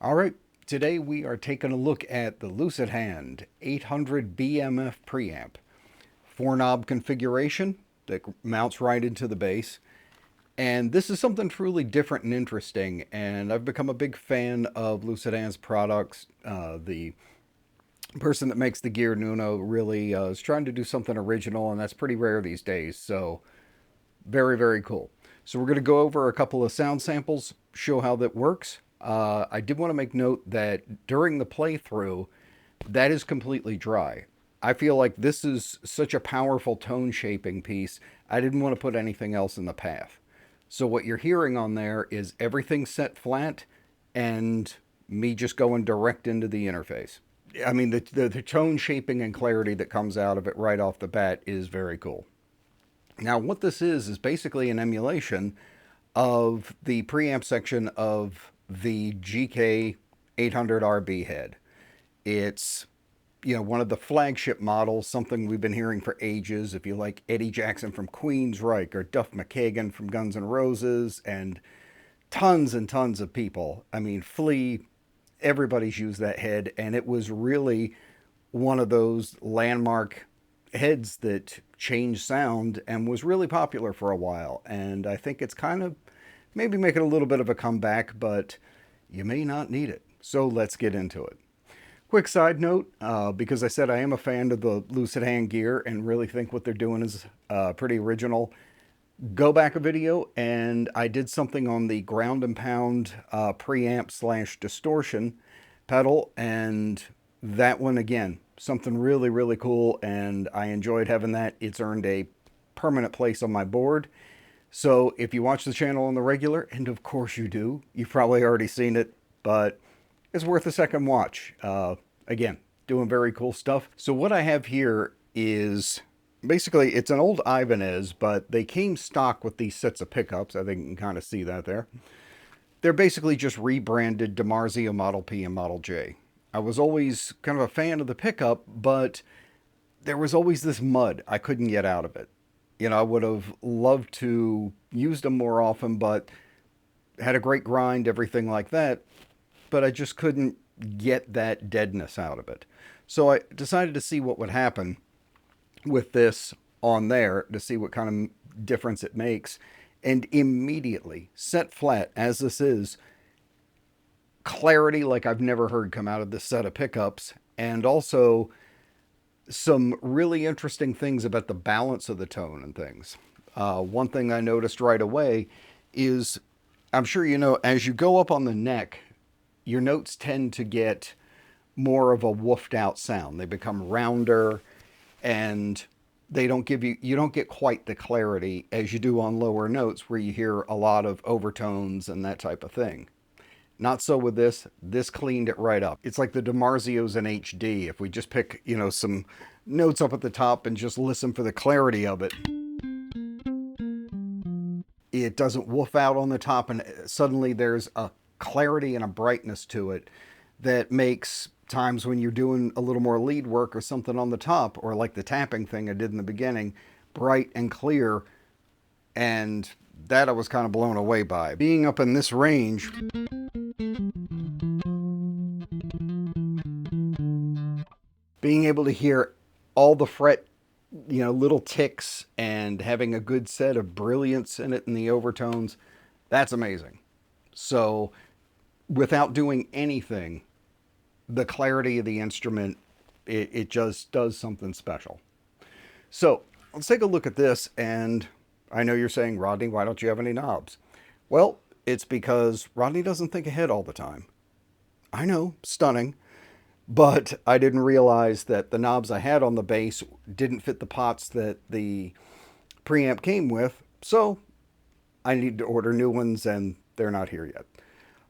All right, today we are taking a look at the Lusithand 800BMF preamp. 4-knob configuration that mounts right into the bass. And this is something truly different and interesting, and I've become a big fan of Lucidhand's products. The person that makes the gear, Nuno, really is trying to do something original, and that's pretty rare these days, so very, very cool. So we're going to go over a couple of sound samples, show how that works. I did want to make note that during the playthrough, that is completely dry. I feel like this is such a powerful tone shaping piece, I didn't want to put anything else in the path. So what you're hearing on there is everything set flat and me just going direct into the interface. I mean, the tone shaping and clarity that comes out of it right off the bat is very cool. Now, what this is basically an emulation of the preamp section of the GK 800RB head. It's, one of the flagship models, something we've been hearing for ages. If you like Eddie Jackson from Queensryche or Duff McKagan from Guns N' Roses, and tons and tons of people. I mean, Flea, everybody's used that head, and it was really one of those landmark heads that changed sound and was really popular for a while. And I think it's kind of maybe making a little bit of a comeback, but you may not need it. So let's get into it. Quick side note, because I said I am a fan of the Lusithand gear and really think what they're doing is pretty original. Go back a video and I did something on the ground and pound preamp slash distortion pedal, and that one again, something really, really cool, and I enjoyed having that. It's earned a permanent place on my board. So if you watch the channel on the regular, and of course you do, you've probably already seen it, but it's worth a second watch. Again, doing very cool stuff. So what I have here is basically, it's an old Ibanez, but they came stock with these sets of pickups. I think you can kind of see that there. They're basically just rebranded DiMarzio Model P and Model J. I was always kind of a fan of the pickup, but there was always this mud I couldn't get out of it. I would have loved to use them more often, but had a great grind, everything like that, but I just couldn't get that deadness out of it. So I decided to see what would happen with this on there, to see what kind of difference it makes, and immediately set flat as this is, clarity like I've never heard come out of this set of pickups, and also some really interesting things about the balance of the tone and things. One thing I noticed right away is, I'm sure you know, as you go up on the neck, your notes tend to get more of a woofed out sound. They become rounder, and they don't give you don't get quite the clarity as you do on lower notes where you hear a lot of overtones and that type of thing. Not so with this. This cleaned it right up. It's like the DiMarzios in HD. If we just pick, some notes up at the top and just listen for the clarity of it, it doesn't woof out on the top, and suddenly there's a clarity and a brightness to it that makes times when you're doing a little more lead work or something on the top, or like the tapping thing I did in the beginning, bright and clear. And that I was kind of blown away by. Being up in this range, being able to hear all the fret, little ticks, and having a good set of brilliance in it in the overtones, that's amazing. So without doing anything, the clarity of the instrument, it just does something special. So let's take a look at this. And I know you're saying, Rodney, why don't you have any knobs? Well, it's because Rodney doesn't think ahead all the time. I know, stunning, but I didn't realize that the knobs I had on the bass didn't fit the pots that the preamp came with, so I need to order new ones, and they're not here yet.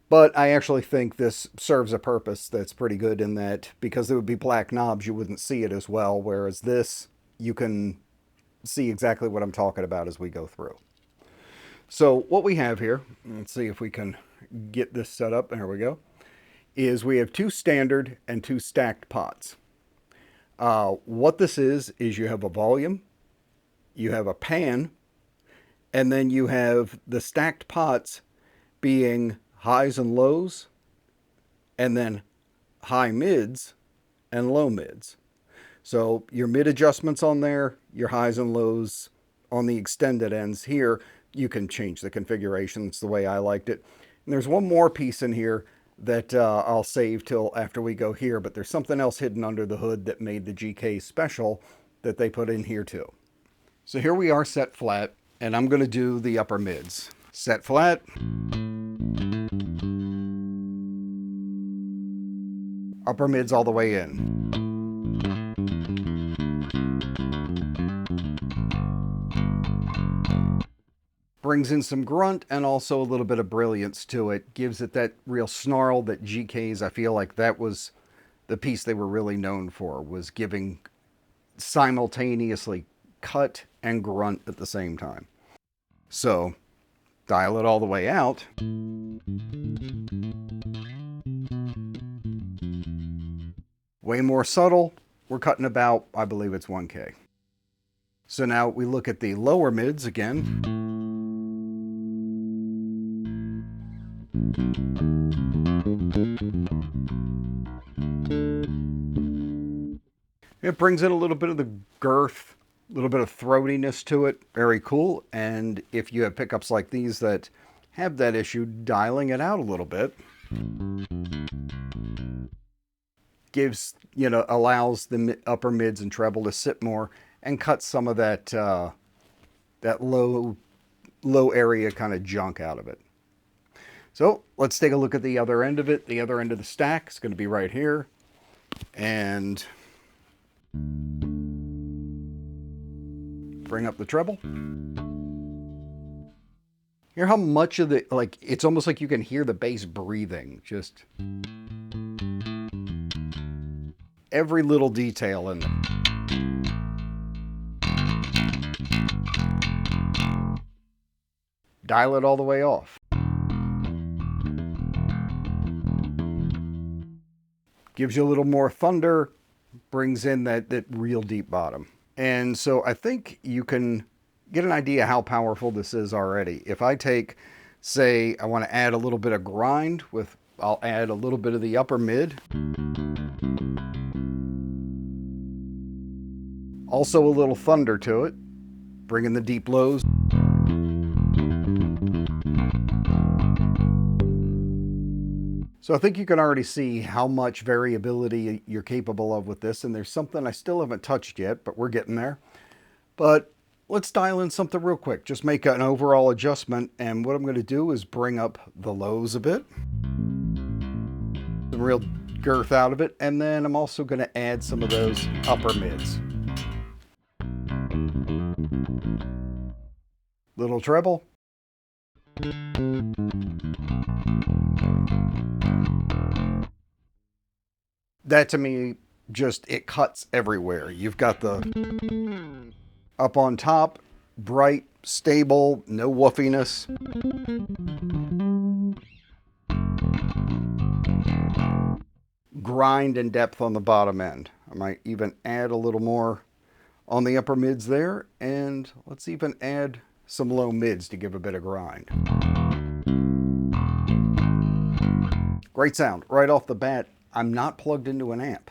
But I actually think this serves a purpose that's pretty good, in that because it would be black knobs, you wouldn't see it as well, whereas this, you can see exactly what I'm talking about as we go through. So what we have here, let's see if we can get this set up, there we go, is we have two standard and two stacked pots. What this is you have a volume, you have a pan, and then you have the stacked pots being highs and lows, and then high mids and low mids. So your mid adjustments on there, your highs and lows on the extended ends here, you can change the configuration. It's the way I liked it. And there's one more piece in here that I'll save till after we go here, but there's something else hidden under the hood that made the GK special that they put in here too. So here we are set flat, and I'm going to do the upper mids. Set flat. Upper mids all the way in. Brings in some grunt and also a little bit of brilliance to it. Gives it that real snarl that GKs, I feel like that was the piece they were really known for, was giving simultaneously cut and grunt at the same time. So dial it all the way out. Way more subtle. We're cutting about, I believe it's 1K. So now we look at the lower mids again. It brings in a little bit of the girth, a little bit of throatiness to it. Very cool. And if you have pickups like these that have that issue, dialing it out a little bit gives, allows the upper mids and treble to sit more and cut some of that that low area kind of junk out of it. So let's take a look at the other end of it. The other end of the stack is going to be right here. And bring up the treble. Hear how much of the, it's almost like you can hear the bass breathing. Just every little detail in there. Dial it all the way off. Gives you a little more thunder, brings in that real deep bottom. And so I think you can get an idea how powerful this is already. If I take, say, I want to add a little bit of grind with, I'll add a little bit of the upper mid. Also a little thunder to it, bringing the deep lows. So I think you can already see how much variability you're capable of with this, and there's something I still haven't touched yet, but we're getting there. But let's dial in something real quick, just make an overall adjustment, and what I'm going to do is bring up the lows a bit. Some real girth out of it, and then I'm also going to add some of those upper mids. Little treble. That to me, just, it cuts everywhere. You've got the up on top, bright, stable, no woofiness. Grind and depth on the bottom end. I might even add a little more on the upper mids there, and let's even add some low mids to give a bit of grind. Great sound right off the bat. I'm not plugged into an amp.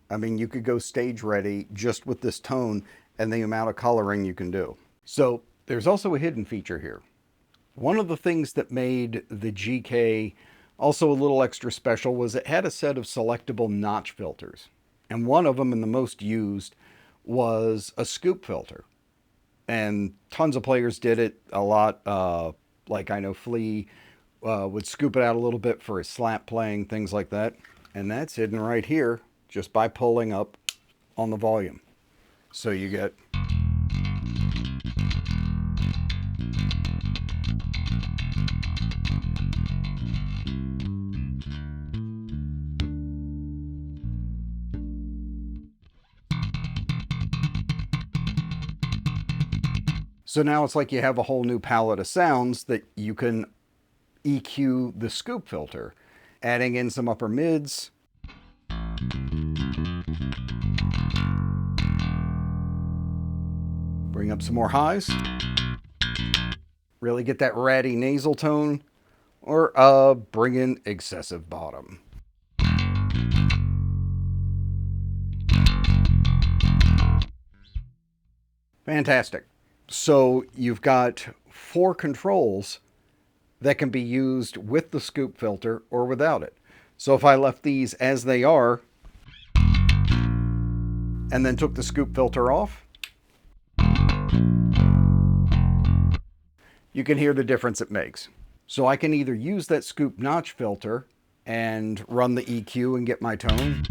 I mean, you could go stage ready just with this tone and the amount of coloring you can do. So there's also a hidden feature here. One of the things that made the GK also a little extra special was it had a set of selectable notch filters. And one of them, and the most used, was a scoop filter. And tons of players did it a lot. Like I know Flea would scoop it out a little bit for his slap playing, things like that. And that's hidden right here just by pulling up on the volume. So you get so now it's like you have a whole new palette of sounds that you can EQ the scoop filter, adding in some upper mids. Bring up some more highs. Really get that ratty nasal tone, or bring in excessive bottom. Fantastic. So you've got 4 controls that can be used with the scoop filter or without it. So if I left these as they are and then took the scoop filter off, you can hear the difference it makes. So I can either use that scoop notch filter and run the EQ and get my tone,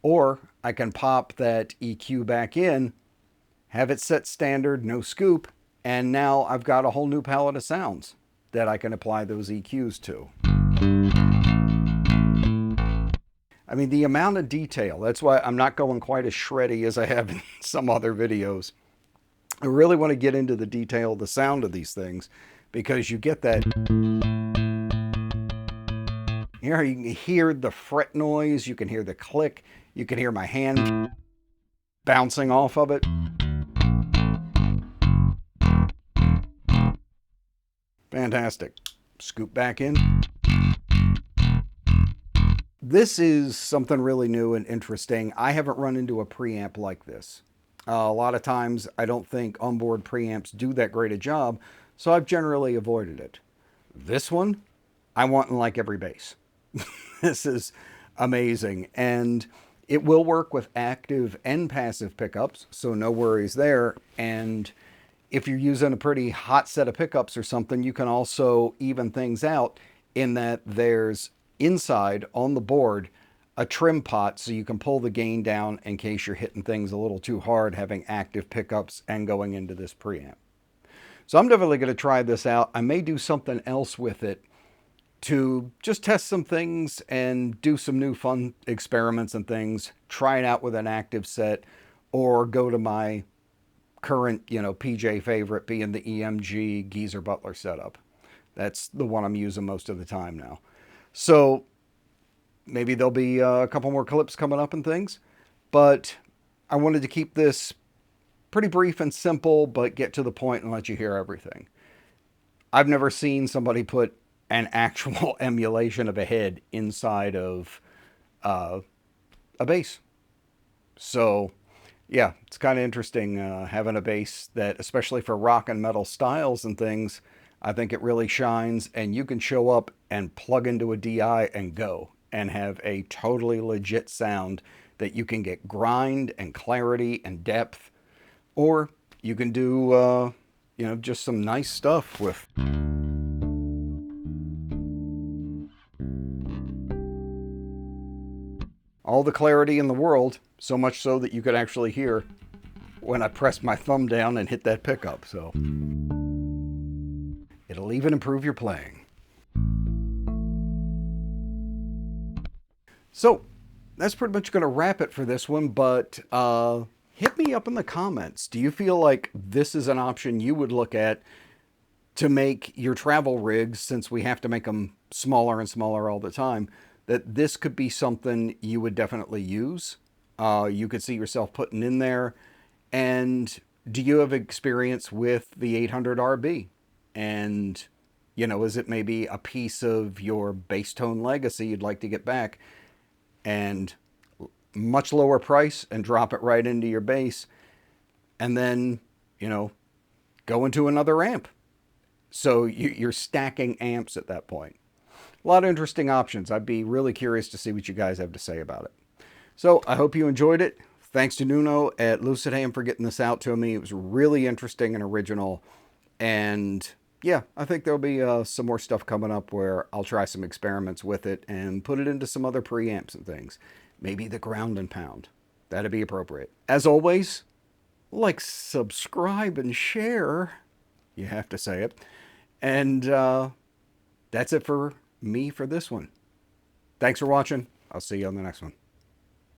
or I can pop that EQ back in, have it set standard, no scoop, and now I've got a whole new palette of sounds that I can apply those EQs to. I mean, the amount of detail, that's why I'm not going quite as shreddy as I have in some other videos. I really want to get into the detail, the sound of these things, because you get that. Here you can hear the fret noise, you can hear the click, you can hear my hand bouncing off of it. Fantastic. Scoop back in. This is something really new and interesting. I haven't run into a preamp like this. A lot of times I don't think onboard preamps do that great a job, so I've generally avoided it. This one, I want in like every bass. This is amazing, and it will work with active and passive pickups, so no worries there. And if you're using a pretty hot set of pickups or something, you can also even things out in that there's inside on the board a trim pot so you can pull the gain down in case you're hitting things a little too hard, having active pickups and going into this preamp. So I'm definitely going to try this out. I may do something else with it to just test some things and do some new fun experiments and things, try it out with an active set, or go to my current, PJ favorite being the EMG Geezer Butler setup. That's the one I'm using most of the time now. So maybe there'll be a couple more clips coming up and things, but I wanted to keep this pretty brief and simple, but get to the point and let you hear everything. I've never seen somebody put an actual emulation of a head inside of a bass. So yeah, it's kind of interesting having a bass that, especially for rock and metal styles and things, I think it really shines, and you can show up and plug into a DI and go and have a totally legit sound that you can get grind and clarity and depth, or you can do, just some nice stuff with all the clarity in the world, so much so that you could actually hear when I press my thumb down and hit that pickup. So it'll even improve your playing. So that's pretty much going to wrap it for this one, but hit me up in the comments. Do you feel like this is an option you would look at to make your travel rigs, since we have to make them smaller and smaller all the time, that this could be something you would definitely use? You could see yourself putting in there. And do you have experience with the 800RB? And, is it maybe a piece of your bass tone legacy you'd like to get back and much lower price and drop it right into your bass, and then, go into another amp? So you're stacking amps at that point. A lot of interesting options. I'd be really curious to see what you guys have to say about it. So I hope you enjoyed it. Thanks to Nuno at Lusithand for getting this out to me. It was really interesting and original. And yeah, I think there'll be some more stuff coming up where I'll try some experiments with it and put it into some other preamps and things. Maybe the ground and pound. That'd be appropriate. As always, like, subscribe, and share. You have to say it. And that's it for me for this one. Thanks for watching. I'll see you on the next one.